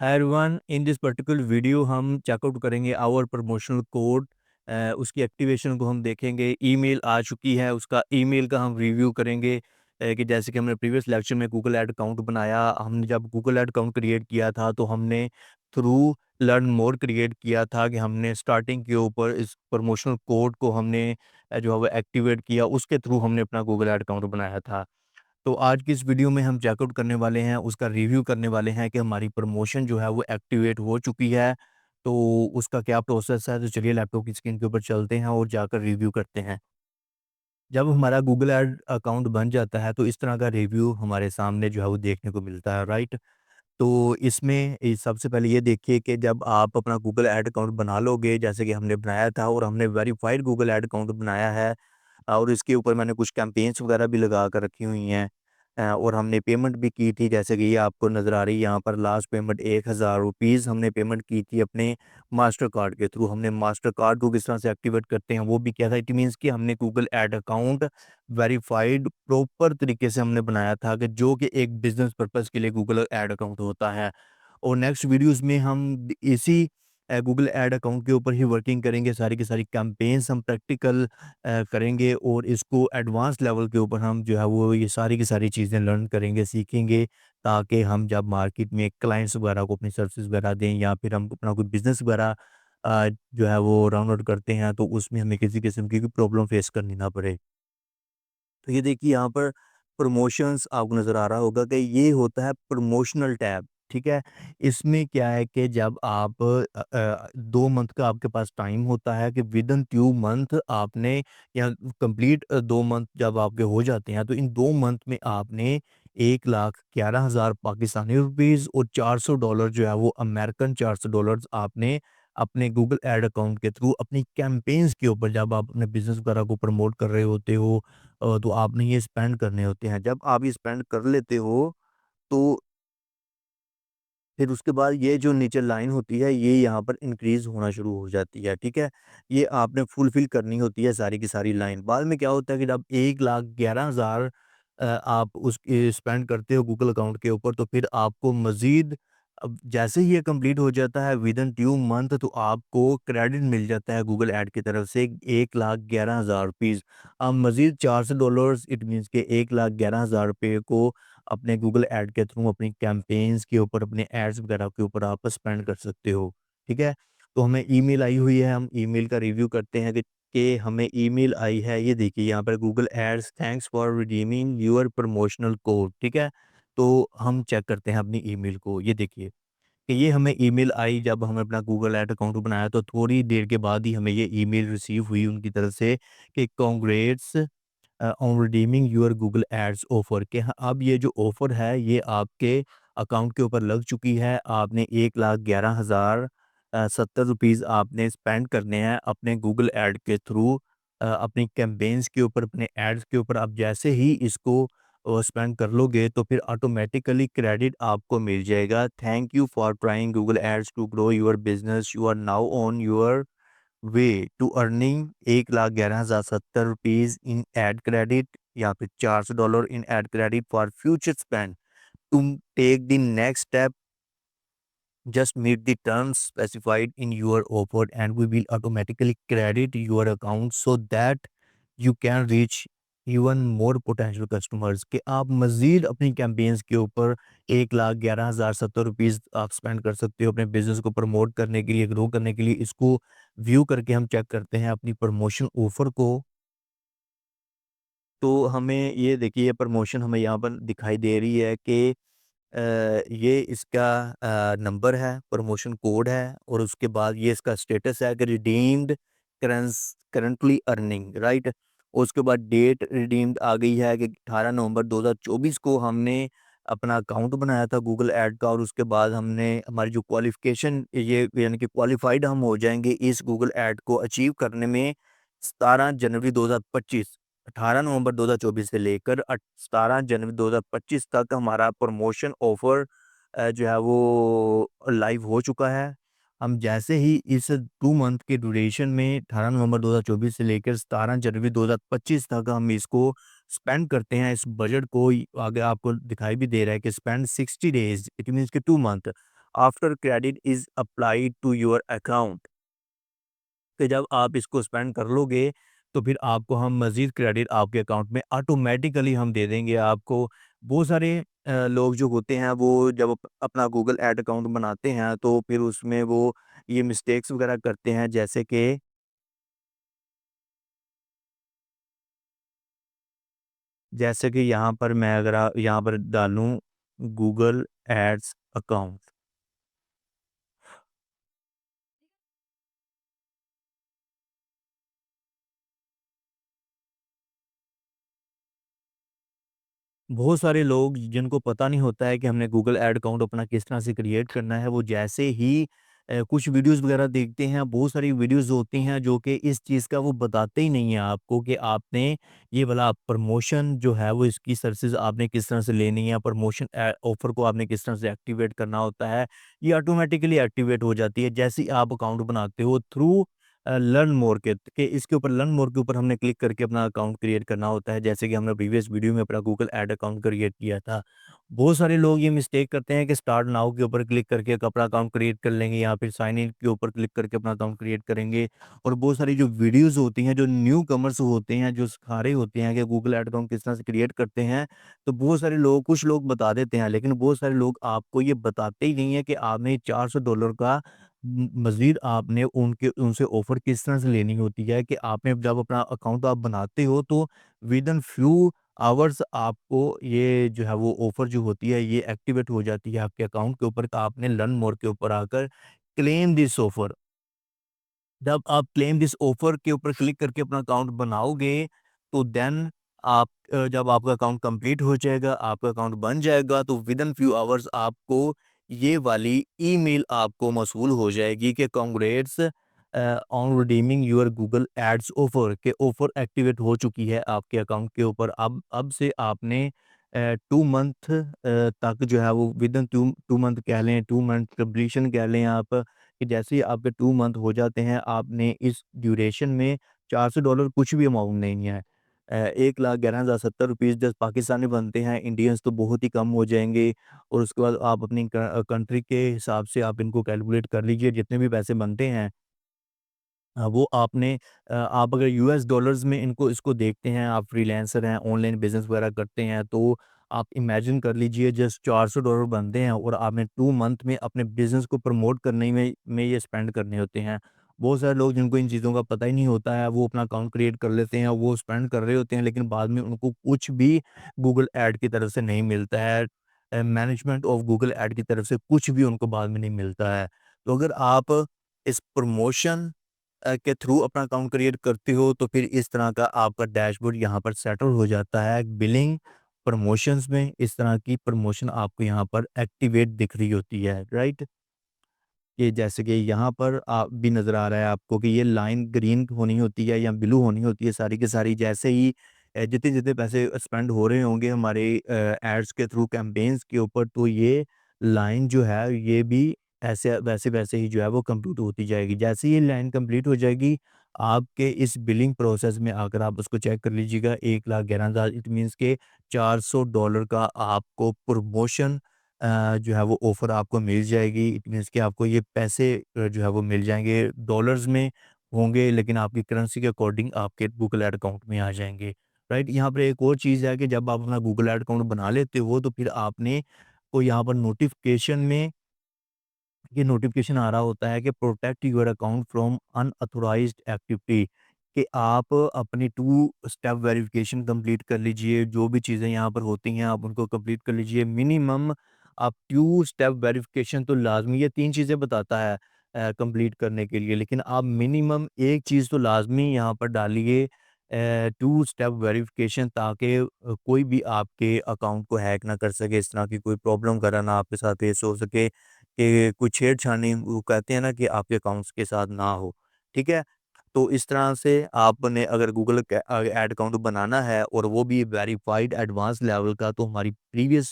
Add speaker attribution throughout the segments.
Speaker 1: Hi everyone, in this particular video हम checkout करेंगे our promotional code. उसकी activation को हम देखेंगे। ईमेल आ चुकी है, उसका ईमेल का हम रिव्यू करेंगे। कि जैसे कि हमने प्रीवियस लेक्चर में गूगल ऐड अकाउंट बनाया, हमने जब गूगल ऐड अकाउंट क्रिएट किया था तो हमने थ्रू लर्न मोर क्रिएट किया था कि हमने स्टार्टिंग के ऊपर इस प्रमोशनल कोड को हमने जो है वो एक्टिवेट किया, उसके थ्रू हमने अपना गूगल ऐड अकाउंट बनाया था। तो आज की इस वीडियो में हम चेकआउट करने वाले हैं, उसका रिव्यू करने वाले हैं कि हमारी प्रमोशन जो है वो एक्टिवेट हो चुकी है। तो उसका क्या प्रोसेस है, तो चलिए लैपटॉप की स्क्रीन के ऊपर चलते हैं और जाकर रिव्यू करते हैं। जब हमारा गूगल ऐड अकाउंट बन जाता है तो इस तरह का रिव्यू हमारे सामने जो है वो देखने को मिलता है, राइट? तो इसमें सबसे पहले ये देखिए कि जब आप अपना गूगल ऐड अकाउंट बना लोगे, जैसे कि हमने बनाया था और हमने वेरीफाइड गूगल ऐड अकाउंट बनाया है, और इसके ऊपर मैंने कुछ कैंपेन्स वगैरह भी लगा कर रखी हुई हैं। और हमने पेमेंट भी की थी, जैसे कि ये आपको नज़र आ रही है यहाँ पर लास्ट पेमेंट ₹1000 हमने पेमेंट की थी अपने मास्टर कार्ड के थ्रू। हमने मास्टर कार्ड को किस तरह से एक्टिवेट करते हैं वो भी किया था। इट मीन्स कि हमने Google add account verified proper तरीके से हमने बनाया था, कि जो कि एक बिज़नेस पर्पज़ के लिए गूगल ऐड अकाउंट होता है। और नेक्स्ट वीडियोज़ में हम इसी गूगल ऐड अकाउंट के ऊपर ही वर्किंग करेंगे। सारी की सारी कैंपेन्स हम प्रैक्टिकल करेंगे और इसको एडवांस लेवल के ऊपर हम जो है वो ये सारी की सारी चीज़ें लर्न करेंगे, सीखेंगे, ताकि हम जब मार्केट में क्लाइंट्स वगैरह को अपनी सर्विसेज वगैरह दें या फिर हम अपना कोई बिज़नेस वगैरह जो है वो राउंड आउट करते हैं, तो उसमें हमें किसी किस्म की प्रॉब्लम फेस करनी ना पड़े। तो ये देखिए यहाँ पर प्रमोशंस आपको नज़र आ रहा होगा कि ये होता है प्रमोशनल टैब, ठीक है? इसमें क्या है कि जब आप 2 मंथ का आपके पास टाइम होता है कि विदिन 2 मंथ आपने, या कंप्लीट 2 मंथ जब आपके हो जाते हैं, तो इन 2 मंथ में आपने 1,11,000 पाकिस्तानी रुपीज़ और $400 जो है वो अमेरिकन $400 आपने अपने गूगल ऐड अकाउंट के थ्रू अपनी कैंपेन्स के ऊपर, जब आप अपने बिज़नेस वगैरह को प्रमोट कर रहे होते हो, तो आपने ये स्पेंड करने होते हैं। जब आप ये स्पेंड कर लेते हो, तो फिर उसके बाद ये जो नीचे लाइन होती है, ये यहाँ पर इंक्रीज़ होना शुरू हो जाती है, ठीक है? ये आपने फुलफ़िल करनी होती है सारी की सारी लाइन। बाद में क्या होता है कि जब 1,11,000 आप उसके स्पेंड करते हो गूगल अकाउंट के ऊपर, तो फिर आपको मज़ीद, अब जैसे ही ये कंप्लीट हो जाता है विदिन 2 मंथ, तो आपको क्रेडिट मिल जाता है गूगल ऐड की तरफ से ₹1,11,000। अब मज़ीद $400, इट मीन्स के ₹1,11,000 को अपने गूगल ऐड के थ्रू अपनी कैंपेन्स के ऊपर, अपने एड्स वगैरह के ऊपर आप स्पेंड कर सकते हो, ठीक है? तो हमें ईमेल आई हुई है, हम ईमेल का रिव्यू करते हैं कि हमें ईमेल आई है। ये देखिए यहाँ पर Google ads thanks for redeeming your promotional code, ठीक है? तो हम चेक करते हैं अपनी ईमेल को। ये देखिए कि ये हमें ईमेल आई, जब हमने अपना गूगल ऐड अकाउंट बनाया तो थोड़ी देर के बाद ही हमें ये ईमेल रिसीव हुई उनकी तरफ से कि congrats on redeeming your Google ads offer, कि हाँ, अब ये जो ऑफर है ये आपके अकाउंट के ऊपर लग चुकी है। आपने 1,11,000 ₹70 आपने स्पेंड करने हैं अपने गूगल ऐड के थ्रू, अपनी कैंपेन्स के ऊपर, अपने एड्स के ऊपर। आप जैसे ही इसको स्पेंड कर लोगे तो फिर ऑटोमेटिकली क्रेडिट आपको मिल जाएगा। Thank you for trying Google Ads to grow your business, you are now on your way to earning ₹1,11,070 in ad credit, या फिर $400 in ad credit for future spend. तुम take the next step, just meet the terms specified in your offer and we will automatically credit your account so that you can reach even more potential customers, कि आप मज़ीद अपनी campaigns के ऊपर 1,11,070 आप spend कर सकते हो अपने बिज़नेस को प्रमोट करने के लिए, ग्रो करने के लिए। इसको व्यू करके हम चेक करते हैं अपनी प्रमोशन ऑफ़र को। तो हमें ये देखिए, प्रमोशन हमें यहाँ पर दिखाई दे रही है कि ये इसका नंबर है, प्रमोशन कोड है, और उसके बाद ये इसका स्टेटस है कि रिडीम्ड करंटली अर्निंग, राइट? और उसके बाद डेट रिडीम्ड आ गई है कि 18 नवंबर 2024 को हमने अपना अकाउंट बनाया था गूगल ऐड का, और उसके बाद हमने हमारी जो क्वालिफिकेशन, ये यानी कि क्वालिफाइड हम हो जाएंगे इस गूगल ऐड को अचीव करने में 17 जनवरी 2025। 18 नवंबर 2024 से लेकर 17 जनवरी 2025 तक हमारा प्रमोशन ऑफ़र जो है वो लाइव हो चुका है। हम जैसे ही इस 2 मंथ के ड्यूरेशन में 18 नवंबर 2024 से लेकर 17 जनवरी 2025 तक हम इसको स्पेंड करते हैं, इस बजट को आगे आपको दिखाई भी दे रहा है कि स्पेंड 60 डेज़, इट मीन्स कि 2 month. After credit is applied to your account. कि जब आप इसको स्पेंड कर लोगे, तो फिर आपको हम मज़ीद क्रेडिट आपके अकाउंट में ऑटोमेटिकली हम दे देंगे आपको। बहुत सारे लोग जो होते हैं वो जब अपना गूगल ऐड अकाउंट बनाते हैं तो फिर उसमें वो ये मिस्टेक्स वगैरह करते हैं, जैसे कि यहाँ पर मैं अगर यहाँ पर डालूँ गूगल एड्स अकाउंट। बहुत सारे लोग जिनको पता नहीं होता है कि हमने गूगल ऐड अकाउंट अपना किस तरह से क्रिएट करना है, वो जैसे ही कुछ वीडियोस वगैरह देखते हैं, बहुत सारी वीडियोस होती हैं जो कि इस चीज़ का वो बताते ही नहीं हैं आपको कि आपने ये वाला प्रमोशन जो है वो इसकी सर्विसेज आपने किस तरह से लेनी है, प्रमोशन ऑफर को आपने किस तरह से एक्टिवेट करना होता है। ये ऑटोमेटिकली एक्टिवेट हो जाती है जैसे ही आप अकाउंट बनाते हो थ्रू लर्न मोर के इसके ऊपर लर्न मोर के ऊपर हमने क्लिक करके अपना अकाउंट क्रिएट करना होता है, जैसे कि हमने प्रीवियस वीडियो में अपना गूगल ऐड अकाउंट क्रिएट किया था। बहुत सारे लोग ये मिस्टेक करते हैं कि स्टार्ट नाउ के ऊपर क्लिक करके एक अपना अकाउंट क्रिएट कर लेंगे या फिर साइन इन के ऊपर क्लिक करके अपना अकाउंट क्रिएट करेंगे। और बहुत सारी जो वीडियोज़ होती हैं, जो न्यू कमर्स होते हैं, जो सिखा रहे होते हैं कि गूगल ऐड अकाउंट किस तरह से क्रिएट करते हैं, तो बहुत सारे लोग कुछ लोग बता देते हैं, लेकिन बहुत सारे लोग आपको ये बताते ही नहीं है कि आपने $400 का मज़ीद आपने उनके उनसे ऑफ़र किस तरह से लेनी होती है कि आपने जब अपना अकाउंट आप बनाते हो तो विदिन फ्यू आवर्स आपको ये जो है वो ऑफ़र जो होती है ये एक्टिवेट हो जाती है आपके अकाउंट के ऊपर। तो आपने लर्न मोर के ऊपर आकर क्लेम दिस ऑफ़र, जब आप क्लेम दिस ऑफर के ऊपर क्लिक करके अपना अकाउंट बनाओगे, तो देन आप जब आपका अकाउंट कंप्लीट हो जाएगा, आपका अकाउंट बन जाएगा, तो विदिन फ्यू आवर्स आपको ये वाली ईमेल आपको मौसूल हो जाएगी कि congrats on redeeming your Google ads offer के ऑफर एक्टिवेट हो चुकी है आपके अकाउंट के ऊपर। अब से आपने 2 मंथ तक जो है वो विदिन 2 मंथ कह लें, 2 मंथ कंप्लीशन कह लें आप, कि जैसे ही आपके 2 मंथ हो जाते हैं, आपने इस ड्यूरेशन में $400 कुछ भी अमाउंट नहीं है। 1,11,70 जस्ट पाकिस्तानी बनते हैं, इंडियंस तो बहुत ही कम हो जाएँगे और उसके बाद आप अपनी कंट्री के हिसाब से आप इनको कैलकुलेट कर लीजिए, जितने भी पैसे बनते हैं वो आप अगर यूएस डॉलर्स में इनको इसको देखते हैं, आप फ्रीलांसर हैं, ऑनलाइन बिज़नेस वगैरह करते हैं, तो आप इमेजिन कर लीजिए जस्ट $400 बनते हैं और आपने 2 मंथ में अपने बिज़नेस को प्रमोट करने में ये स्पेंड करने होते हैं। बहुत सारे लोग जिनको इन चीज़ों का पता ही नहीं होता है, वो अपना अकाउंट क्रिएट कर लेते हैं, वो स्पेंड कर रहे होते हैं, लेकिन बाद में उनको कुछ भी गूगल ऐड की तरफ से नहीं मिलता है। मैनेजमेंट ऑफ गूगल ऐड की तरफ से कुछ भी उनको बाद में नहीं मिलता है। तो अगर आप इस प्रमोशन के थ्रू अपना अकाउंट क्रिएट करते हो तो फिर इस तरह का आपका डैशबोर्ड यहाँ पर सेटल हो जाता है। बिलिंग प्रमोशंस में इस तरह की प्रमोशन आपको यहाँ पर एक्टिवेट दिख रही होती है, राइट? ये जैसे कि यहाँ पर आप भी नज़र आ रहा है आपको कि ये लाइन ग्रीन होनी होती है या ब्लू होनी होती है सारी की सारी, जैसे ही जितने-जितने पैसे स्पेंड हो रहे होंगे हमारे एड्स के थ्रू कैंपेन्स के ऊपर, तो ये लाइन जो है ये भी ऐसे वैसे-वैसे ही जो है वो कंप्लीट होती जाएगी। जैसे ही ये लाइन कंप्लीट हो जाएगी, आपके इस बिलिंग प्रोसेस में आकर आप उसको चेक कर लीजिएगा, 1,11,000 इट मीन्स के $400 का आपको प्रमोशन जो है वो ऑफ़र आपको मिल जाएगी। इट मीन्स कि आपको ये पैसे जो है वो मिल जाएँगे, डॉलर्स में होंगे, लेकिन आपकी करेंसी के अकॉर्डिंग आपके गूगल ऐड अकाउंट में आ जाएँगे, राइट? यहाँ पे एक और चीज़ है कि जब आप अपना गूगल ऐड अकाउंट बना लेते हो तो फिर आपने को यहाँ पर नोटिफ़िकेशन में ये नोटिफिकेशन आ रहा होता है कि protect your account from unauthorised activity, कि आप अपनी 2 स्टेप वेरिफिकेशन कंप्लीट कर लीजिए। जो भी चीज़ें यहाँ पर होती हैं आप उनको कंप्लीट कर लीजिए। मिनिमम आप 2 स्टेप वेरिफिकेशन तो लाज़मी, ये 3 चीज़ें बताता है कंप्लीट करने के लिए, लेकिन आप मिनिमम एक चीज़ तो लाज़मी यहाँ पर डालिए, 2 स्टेप वेरिफिकेशन, ताकि कोई भी आपके अकाउंट को हैक ना कर सके, इस तरह की कोई प्रॉब्लम वगैरह ना आपके साथ फेस हो सके। कि कोई छेड़छानी वो कहते हैं ना कि आपके अकाउंट्स के साथ ना हो, ठीक है? तो इस तरह से आपने अगर गूगल ऐड अकाउंट बनाना है और वो भी वेरिफाइड एडवांस लेवल का, तो हमारी प्रीवियस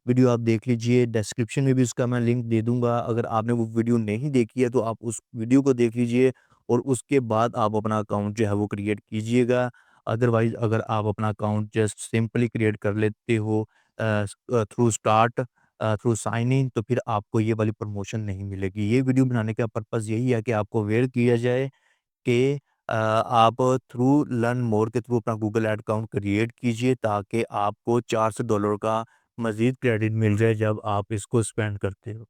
Speaker 1: वीडियो आप देख लीजिए, डिस्क्रिप्शन में भी उसका मैं लिंक दे दूँगा। अगर आपने वो वीडियो नहीं देखी है तो आप उस वीडियो को देख लीजिए और उसके बाद आप अपना अकाउंट जो है वो क्रिएट कीजिएगा। अदरवाइज़ अगर आप अपना अकाउंट जस्ट सिंपली क्रिएट कर लेते हो through start through sign in, तो फिर आपको ये वाली प्रमोशन नहीं मिलेगी। ये वीडियो बनाने का पर्पज़ यही है कि आपको अवेयर किया जाए कि आप थ्रू लर्न मोर के थ्रू अपना गूगल ऐड अकाउंट क्रिएट कीजिए, ताकि आपको $400 का मज़ीद क्रेडिट मिल जाए जब आप इसको स्पेंड करते हो।